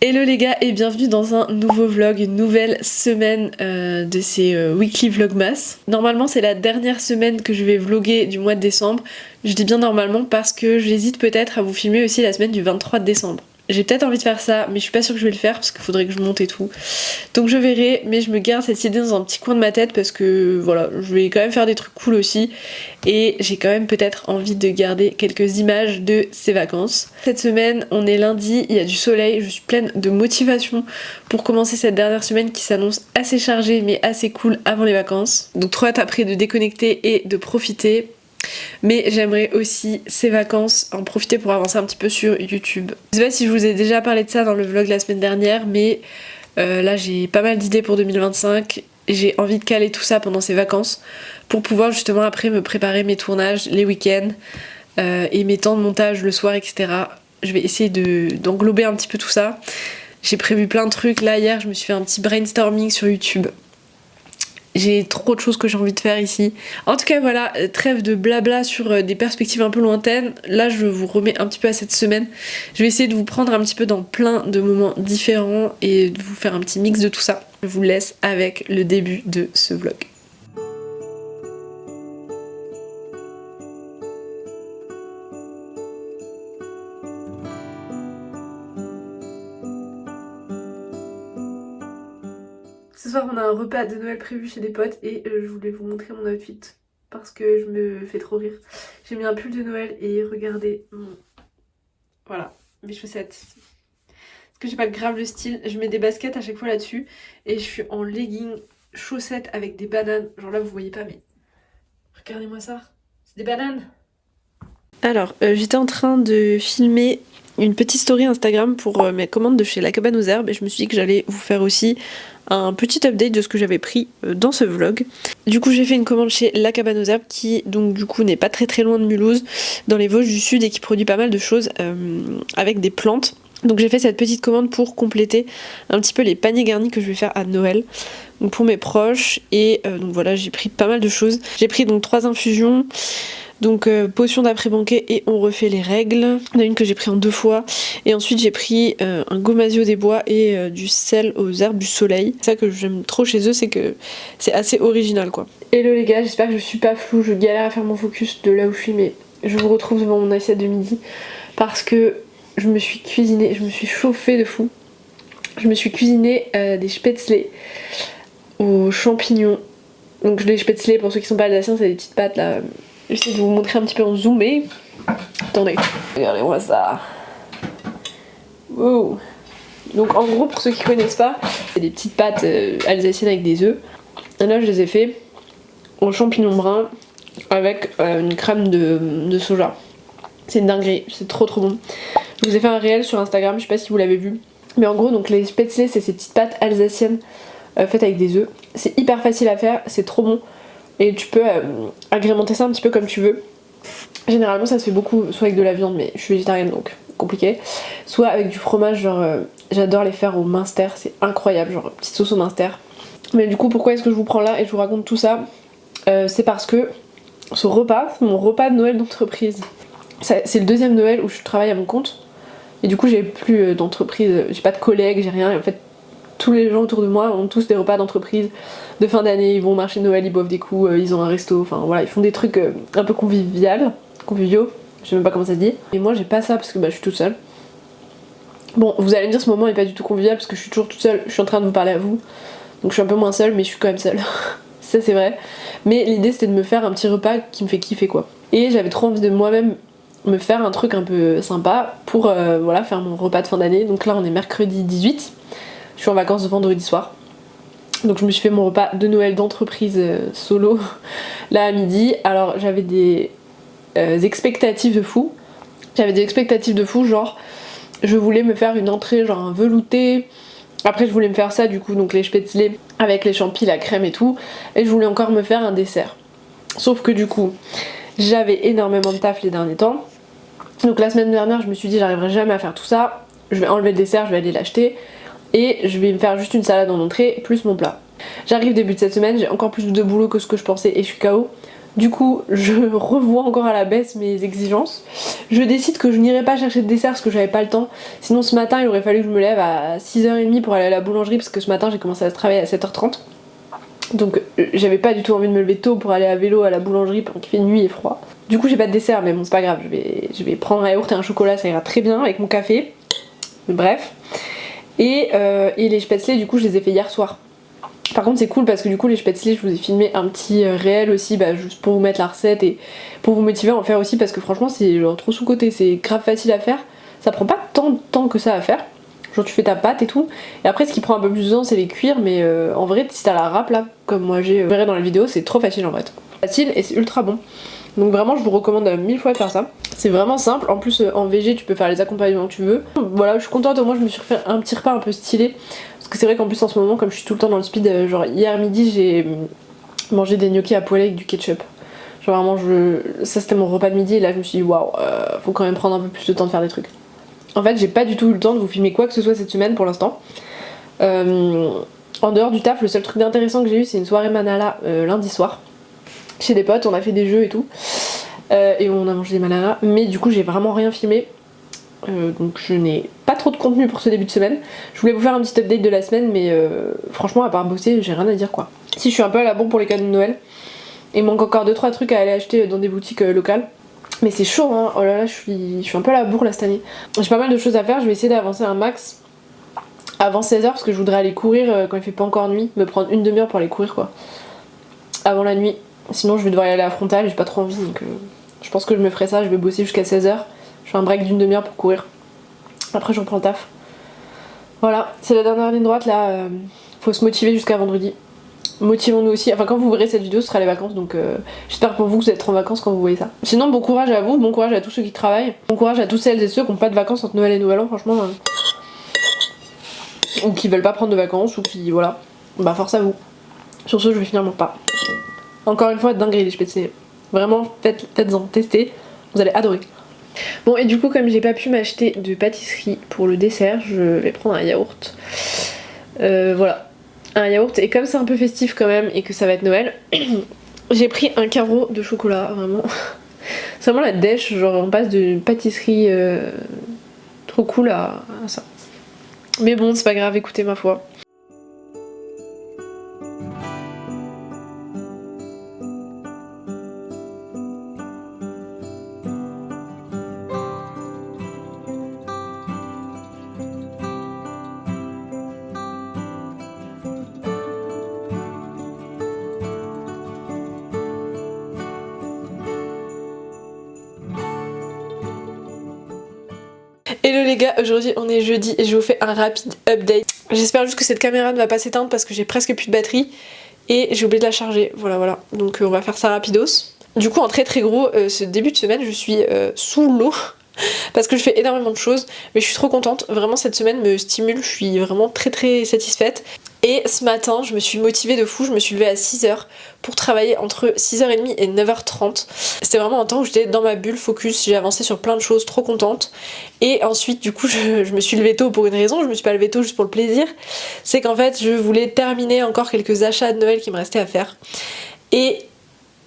Hello les gars et bienvenue dans un nouveau vlog, une nouvelle semaine de ces weekly vlogmas. Normalement c'est la dernière semaine que je vais vlogger du mois de décembre. Je dis bien normalement parce que j'hésite peut-être à vous filmer aussi la semaine du 23 décembre. J'ai peut-être envie de faire ça mais je suis pas sûre que je vais le faire parce qu'il faudrait que je monte et tout. Donc je verrai, mais je me garde cette idée dans un petit coin de ma tête parce que voilà, je vais quand même faire des trucs cool aussi. Et j'ai quand même peut-être envie de garder quelques images de ces vacances. Cette semaine, on est lundi, il y a du soleil, je suis pleine de motivation pour commencer cette dernière semaine qui s'annonce assez chargée mais assez cool avant les vacances. Donc trop hâte après de déconnecter et de profiter. Mais j'aimerais aussi ces vacances en profiter pour avancer un petit peu sur YouTube. Je sais pas si je vous ai déjà parlé de ça dans le vlog la semaine dernière, mais là j'ai pas mal d'idées pour 2025. J'ai envie de caler tout ça pendant ces vacances pour pouvoir justement après me préparer mes tournages les week-ends et mes temps de montage le soir, etc. Je vais essayer d'englober un petit peu tout ça. J'ai prévu plein de trucs. Là hier je me suis fait un petit brainstorming sur YouTube. J'ai trop de choses que j'ai envie de faire ici. En tout cas voilà, trêve de blabla sur des perspectives un peu lointaines. Là je vous remets un petit peu à cette semaine. Je vais essayer de vous prendre un petit peu dans plein de moments différents et de vous faire un petit mix de tout ça. Je vous laisse avec le début de ce vlog. Ce soir on a un repas de Noël prévu chez des potes et je voulais vous montrer mon outfit parce que je me fais trop rire. J'ai mis un pull de Noël et regardez voilà, mes chaussettes. Parce que j'ai pas grave le style, je mets des baskets à chaque fois là-dessus et je suis en legging, chaussettes avec des bananes. Genre là vous voyez pas mais regardez-moi ça, c'est des bananes. Alors j'étais en train de filmer une petite story Instagram pour mes commandes de chez La Cabane aux Herbes et je me suis dit que j'allais vous faire aussi un petit update de ce que j'avais pris dans ce vlog. Du coup j'ai fait une commande chez La Cabane aux Herbes qui donc du coup n'est pas très loin de Mulhouse dans les Vosges du Sud et qui produit pas mal de choses avec des plantes. Donc j'ai fait cette petite commande pour compléter un petit peu les paniers garnis que je vais faire à Noël. Donc pour mes proches et donc voilà j'ai pris pas mal de choses. J'ai pris donc 3 infusions. Donc potion d'après-banquet et on refait les règles. Il y en a une que j'ai pris en 2 fois. Et ensuite j'ai pris un gomasio des bois et du sel aux herbes du soleil. C'est ça que j'aime trop chez eux, c'est que c'est assez original quoi. Hello les gars, j'espère que je suis pas floue. Je galère à faire mon focus de là où je suis, mais je vous retrouve devant mon assiette de midi. Parce que je me suis cuisinée, je me suis chauffée de fou. Je me suis cuisiné des spätzle aux champignons. Donc les spätzle, pour ceux qui sont pas alsaciens, c'est des petites pâtes là. J'essaie de vous montrer un petit peu en zoomé. Attendez, regardez-moi ça. Wow. Donc en gros, pour ceux qui connaissent pas, c'est des petites pâtes alsaciennes avec des œufs. Et là je les ai fait aux champignons bruns avec une crème de soja. C'est une dinguerie, c'est trop bon. Je vous ai fait un réel sur Instagram, je sais pas si vous l'avez vu. Mais en gros, donc les spätzle, c'est ces petites pâtes alsaciennes faites avec des œufs. C'est hyper facile à faire, c'est trop bon. Et tu peux agrémenter ça un petit peu comme tu veux. Généralement ça se fait beaucoup soit avec de la viande, mais je suis végétarienne donc compliqué. Soit avec du fromage, genre j'adore les faire au Minster, c'est incroyable, genre petite sauce au Minster. Mais du coup pourquoi est-ce que je vous prends là et je vous raconte tout ça c'est parce que ce repas, c'est mon repas de Noël d'entreprise. C'est le 2e Noël où je travaille à mon compte. Et du coup j'ai plus d'entreprise, j'ai pas de collègues, j'ai rien. Et en fait tous les gens autour de moi ont tous des repas d'entreprise de fin d'année, ils vont au marché de Noël, ils boivent des coups, ils ont un resto, enfin voilà, ils font des trucs un peu conviviaux, je sais même pas comment ça se dit. Et moi j'ai pas ça parce que je suis toute seule. Bon, vous allez me dire ce moment est pas du tout convivial parce que je suis toujours toute seule, je suis en train de vous parler à vous, donc je suis un peu moins seule mais je suis quand même seule. Ça c'est vrai. Mais l'idée c'était de me faire un petit repas qui me fait kiffer quoi. Et j'avais trop envie de moi-même me faire un truc un peu sympa pour voilà, faire mon repas de fin d'année. Donc là on est mercredi 18. Je suis en vacances vendredi soir. Donc je me suis fait mon repas de Noël d'entreprise solo là à midi. Alors j'avais des expectatives de fou. Genre je voulais me faire une entrée genre un velouté. Après je voulais me faire ça du coup, donc les spätzle avec les champis, la crème et tout. Et je voulais encore me faire un dessert. Sauf que du coup j'avais énormément de taf les derniers temps. Donc la semaine dernière je me suis dit j'arriverai jamais à faire tout ça. Je vais enlever le dessert, je vais aller l'acheter. Et je vais me faire juste une salade en entrée plus mon plat. J'arrive début de cette semaine, j'ai encore plus de boulot que ce que je pensais et je suis KO. Du coup, je revois encore à la baisse mes exigences. Je décide que je n'irai pas chercher de dessert parce que j'avais pas le temps. Sinon ce matin il aurait fallu que je me lève à 6h30 pour aller à la boulangerie parce que ce matin j'ai commencé à travailler à 7h30. Donc j'avais pas du tout envie de me lever tôt pour aller à vélo à la boulangerie pendant qu'il fait nuit et froid. Du coup j'ai pas de dessert mais bon c'est pas grave, je vais prendre un yaourt et un chocolat, ça ira très bien avec mon café. Bref. Et les spätzle du coup je les ai fait hier soir. Par contre c'est cool parce que du coup les spätzle je vous ai filmé un petit réel aussi juste pour vous mettre la recette et pour vous motiver à en faire aussi parce que franchement c'est genre trop sous-côté, c'est grave facile à faire. Ça prend pas tant de temps que ça à faire. Genre tu fais ta pâte et tout. Et après ce qui prend un peu plus de temps c'est les cuire mais en vrai si t'as la râpe là comme moi j'ai verré dans la vidéo c'est trop facile en fait. Facile et c'est ultra bon. Donc vraiment je vous recommande 1000 fois de faire ça. C'est vraiment simple, en plus en VG tu peux faire les accompagnements que tu veux. Voilà je suis contente, au moins je me suis refait un petit repas un peu stylé. Parce que c'est vrai qu'en plus en ce moment comme je suis tout le temps dans le speed, genre hier midi j'ai mangé des gnocchis à poêler avec du ketchup. Genre vraiment ça c'était mon repas de midi et là je me suis dit waouh, faut quand même prendre un peu plus de temps de faire des trucs. En fait j'ai pas du tout eu le temps de vous filmer quoi que ce soit cette semaine pour l'instant. En dehors du taf, le seul truc d'intéressant que j'ai eu c'est une soirée Manala lundi soir. Chez des potes, on a fait des jeux et tout. Et on a mangé des Manala. Mais du coup j'ai vraiment rien filmé. Donc je n'ai pas trop de contenu pour ce début de semaine. Je voulais vous faire un petit update de la semaine mais franchement à part bosser j'ai rien à dire quoi. Si je suis un peu à la bourre pour les cadeaux de Noël. Il manque encore 2-3 trucs à aller acheter dans des boutiques locales. Mais c'est chaud hein, oh là là je suis un peu à la bourre là cette année. J'ai pas mal de choses à faire, je vais essayer d'avancer un max avant 16h parce que je voudrais aller courir quand il fait pas encore nuit. Me prendre une demi-heure pour aller courir quoi. Avant la nuit. Sinon je vais devoir y aller à la frontale et j'ai pas trop envie donc je pense que je me ferai ça, je vais bosser jusqu'à 16h. Je fais un break d'une demi-heure pour courir. Après je reprends le taf. Voilà, c'est la dernière ligne droite là. Faut se motiver jusqu'à vendredi. Motivons-nous aussi. Enfin quand vous verrez cette vidéo ce sera les vacances donc j'espère pour vous que vous êtes en vacances quand vous voyez ça. Sinon bon courage à vous, bon courage à tous ceux qui travaillent. Bon courage à tous celles et ceux qui n'ont pas de vacances entre Noël et Nouvel An franchement. Ou qui veulent pas prendre de vacances ou qui voilà. Bah force à vous. Sur ce je vais finir mon repas. Encore une fois dinguerie les spätzle. Vraiment faites-en, testez. Vous allez adorer. Bon et du coup comme j'ai pas pu m'acheter de pâtisserie pour le dessert, je vais prendre un yaourt. Voilà, un yaourt et comme c'est un peu festif quand même et que ça va être Noël, j'ai pris un carreau de chocolat, vraiment. C'est vraiment la dèche, genre on passe d'une pâtisserie trop cool à ça. Mais bon c'est pas grave, écoutez ma foi. Hello les gars, aujourd'hui on est jeudi et je vous fais un rapide update. J'espère juste que cette caméra ne va pas s'éteindre parce que j'ai presque plus de batterie et j'ai oublié de la charger, voilà. Donc on va faire ça rapidos. Du coup en très gros, ce début de semaine je suis sous l'eau parce que je fais énormément de choses mais je suis trop contente, vraiment cette semaine me stimule, je suis vraiment très satisfaite. Et ce matin, je me suis motivée de fou, je me suis levée à 6h pour travailler entre 6h30 et 9h30. C'était vraiment un temps où j'étais dans ma bulle, focus, j'ai avancé sur plein de choses, trop contente. Et ensuite, du coup, je me suis levée tôt pour une raison, je me suis pas levée tôt juste pour le plaisir. C'est qu'en fait, je voulais terminer encore quelques achats de Noël qui me restaient à faire. Et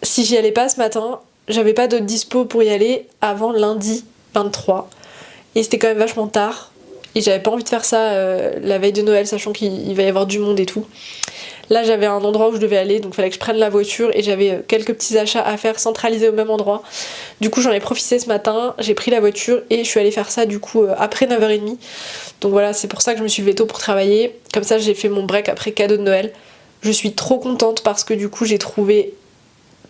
si j'y allais pas ce matin, j'avais pas de dispo pour y aller avant lundi 23. Et c'était quand même vachement tard. Et j'avais pas envie de faire ça la veille de Noël, sachant qu'il va y avoir du monde et tout. Là j'avais un endroit où je devais aller, donc il fallait que je prenne la voiture et j'avais quelques petits achats à faire centralisés au même endroit. Du coup j'en ai profité ce matin, j'ai pris la voiture et je suis allée faire ça du coup après 9h30. Donc voilà, c'est pour ça que je me suis levée tôt pour travailler. Comme ça j'ai fait mon break après cadeau de Noël. Je suis trop contente parce que du coup j'ai trouvé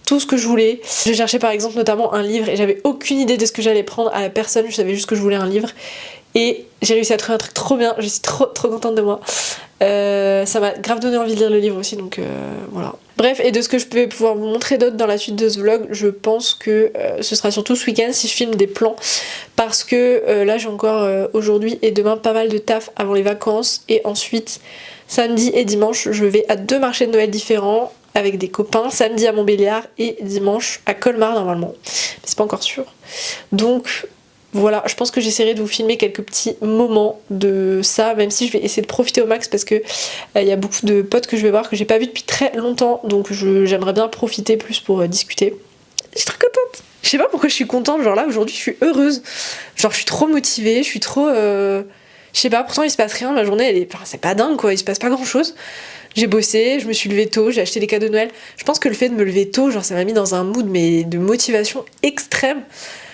tout ce que je voulais. Je cherchais par exemple notamment un livre et j'avais aucune idée de ce que j'allais prendre à la personne, je savais juste que je voulais un livre. Et j'ai réussi à trouver un truc trop bien, je suis trop contente de moi. Ça m'a grave donné envie de lire le livre aussi, donc voilà. Bref, et de ce que je peux pouvoir vous montrer d'autres dans la suite de ce vlog, je pense que ce sera surtout ce week-end si je filme des plans. Parce que là j'ai encore aujourd'hui et demain pas mal de taf avant les vacances. Et ensuite, samedi et dimanche, je vais à 2 marchés de Noël différents avec des copains. Samedi à Montbéliard et dimanche à Colmar normalement. Mais c'est pas encore sûr. Donc voilà, je pense que j'essaierai de vous filmer quelques petits moments de ça, même si je vais essayer de profiter au max parce que y a beaucoup de potes que je vais voir que j'ai pas vu depuis très longtemps, donc j'aimerais bien profiter plus pour discuter. Je suis trop contente. Je sais pas pourquoi je suis contente, genre là aujourd'hui je suis heureuse. Genre je suis trop motivée, je suis trop... Je sais pas, pourtant il se passe rien, la journée elle est... Enfin c'est pas dingue quoi, il se passe pas grand chose. J'ai bossé, je me suis levée tôt, j'ai acheté des cadeaux de Noël. Je pense que le fait de me lever tôt, genre ça m'a mis dans un mood mais de motivation extrême.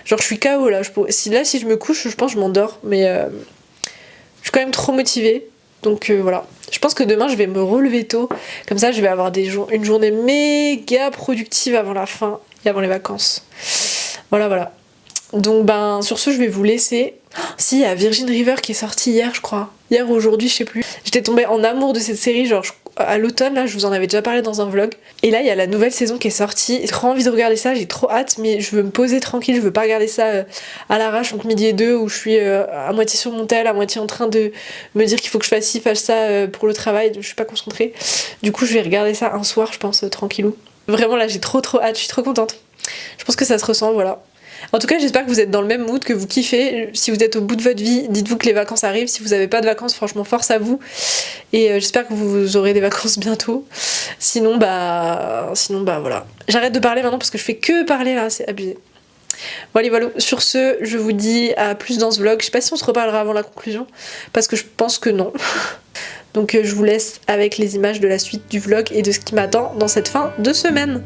Genre je suis KO là, si je me couche, je pense que je m'endors, mais je suis quand même trop motivée. Donc voilà. Je pense que demain je vais me relever tôt, comme ça je vais avoir une journée méga productive avant la fin et avant les vacances. Voilà. Donc ben sur ce je vais vous laisser. Si, il y a Virgin River qui est sorti hier je crois. Hier ou aujourd'hui, je sais plus. J'étais tombée en amour de cette série, genre à l'automne là, je vous en avais déjà parlé dans un vlog. Et là il y a la nouvelle saison qui est sortie. J'ai trop envie de regarder ça, j'ai trop hâte, mais je veux me poser tranquille, je veux pas regarder ça à l'arrache entre midi et deux où je suis à moitié sur mon tel, à moitié en train de me dire qu'il faut que je fasse ci, fasse ça pour le travail, je suis pas concentrée. Du coup je vais regarder ça un soir je pense, tranquillou. Vraiment là j'ai trop hâte, je suis trop contente. Je pense que ça se ressent, voilà. En tout cas, j'espère que vous êtes dans le même mood, que vous kiffez. Si vous êtes au bout de votre vie, dites-vous que les vacances arrivent. Si vous n'avez pas de vacances, franchement, force à vous. Et j'espère que vous aurez des vacances bientôt. Sinon, bah voilà. J'arrête de parler maintenant parce que je fais que parler là, c'est abusé. Voilà. Sur ce, je vous dis à plus dans ce vlog. Je sais pas si on se reparlera avant la conclusion, parce que je pense que non. Donc je vous laisse avec les images de la suite du vlog et de ce qui m'attend dans cette fin de semaine.